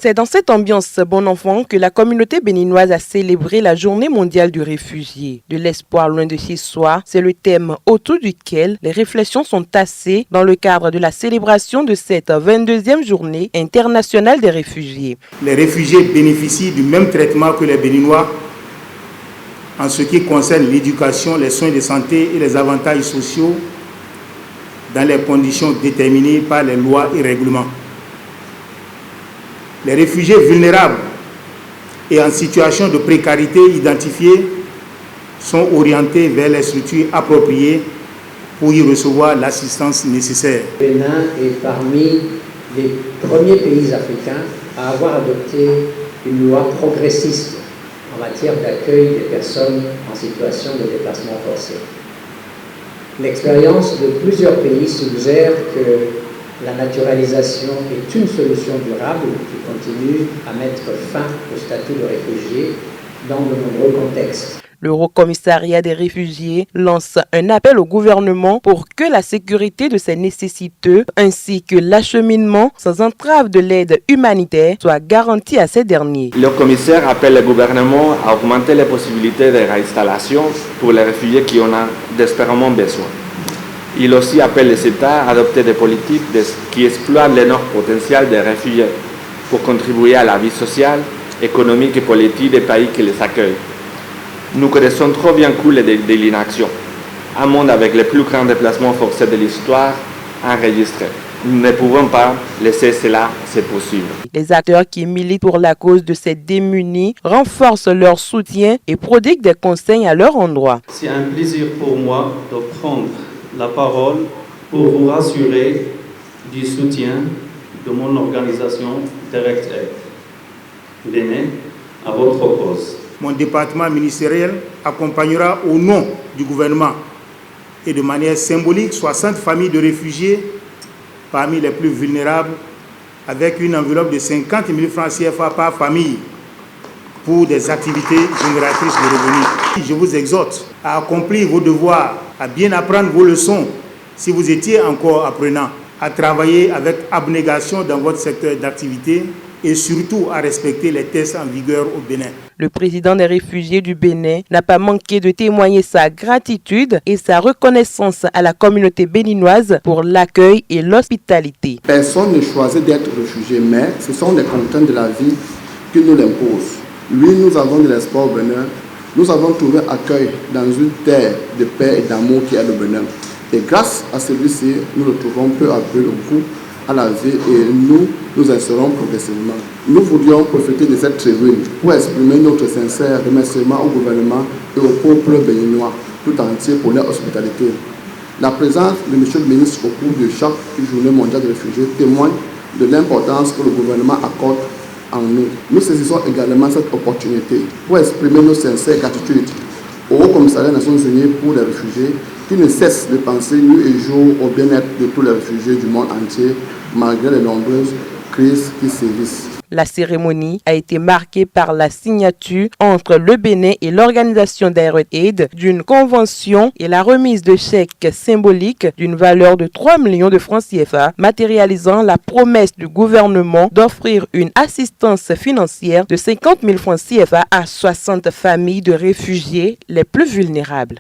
C'est dans cette ambiance bon enfant que la communauté béninoise a célébré la Journée mondiale du réfugié. De l'espoir loin de chez soi, c'est le thème autour duquel les réflexions sont tassées dans le cadre de la célébration de cette 22e Journée internationale des réfugiés. Les réfugiés bénéficient du même traitement que les Béninois en ce qui concerne l'éducation, les soins de santé et les avantages sociaux dans les conditions déterminées par les lois et règlements. Les réfugiés vulnérables et en situation de précarité identifiés sont orientés vers les structures appropriées pour y recevoir l'assistance nécessaire. Le Bénin est parmi les premiers pays africains à avoir adopté une loi progressiste en matière d'accueil des personnes en situation de déplacement forcé. L'expérience de plusieurs pays suggère que la naturalisation est une solution durable qui continue à mettre fin au statut de réfugié dans de nombreux contextes. Le Haut Commissariat des réfugiés lance un appel au gouvernement pour que la sécurité de ces nécessiteux ainsi que l'acheminement sans entrave de l'aide humanitaire soit garanti à ces derniers. Le commissaire appelle le gouvernement à augmenter les possibilités de réinstallation pour les réfugiés qui en ont désespérément besoin. Il aussi appelle les États à adopter des politiques qui exploitent l'énorme potentiel des réfugiés pour contribuer à la vie sociale, économique et politique des pays qui les accueillent. Nous connaissons trop bien cool de l'inaction, un monde avec les plus grands déplacements forcés de l'histoire enregistrés. Nous ne pouvons pas laisser cela se poursuivre. Les acteurs qui militent pour la cause de ces démunis renforcent leur soutien et prodiguent des conseils à leur endroit. C'est un plaisir pour moi de prendre la parole pour vous rassurer du soutien de mon organisation Direct Aid Bénin à votre cause. Mon département ministériel accompagnera au nom du gouvernement et de manière symbolique 60 familles de réfugiés parmi les plus vulnérables avec une enveloppe de 50 000 francs CFA par famille pour des activités génératrices de revenus. Je vous exhorte à accomplir vos devoirs, à bien apprendre vos leçons si vous étiez encore apprenant, à travailler avec abnégation dans votre secteur d'activité et surtout à respecter les tests en vigueur au Bénin. Le président des réfugiés du Bénin n'a pas manqué de témoigner sa gratitude et sa reconnaissance à la communauté béninoise pour l'accueil et l'hospitalité. Personne ne choisit d'être réfugié, mais ce sont les contraintes de la vie qui nous l'imposent. Oui, nous avons de l'espoir au Bénin. Nous avons trouvé accueil dans une terre de paix et d'amour qui est le Bénin. Et grâce à celui-ci, nous le trouvons peu à peu le coup à la vie et nous insérons progressivement. Nous voulions profiter de cette tribune pour exprimer notre sincère remerciement au gouvernement et au peuple béninois tout entier pour leur hospitalité. La présence de M. le ministre au cours de chaque journée mondiale des réfugiés témoigne de l'importance que le gouvernement accorde en nous. Nous saisissons également cette opportunité pour exprimer nos sincères gratitudes au Haut Commissariat des Nations Unies pour les réfugiés qui ne cesse de penser nuit et jour au bien-être de tous les réfugiés du monde entier malgré les nombreuses crises qui sévissent. La cérémonie a été marquée par la signature entre le Bénin et l'organisation Direct Aid d'une convention et la remise de chèques symboliques d'une valeur de 3 millions de francs CFA, matérialisant la promesse du gouvernement d'offrir une assistance financière de 50 000 francs CFA à 60 familles de réfugiés les plus vulnérables.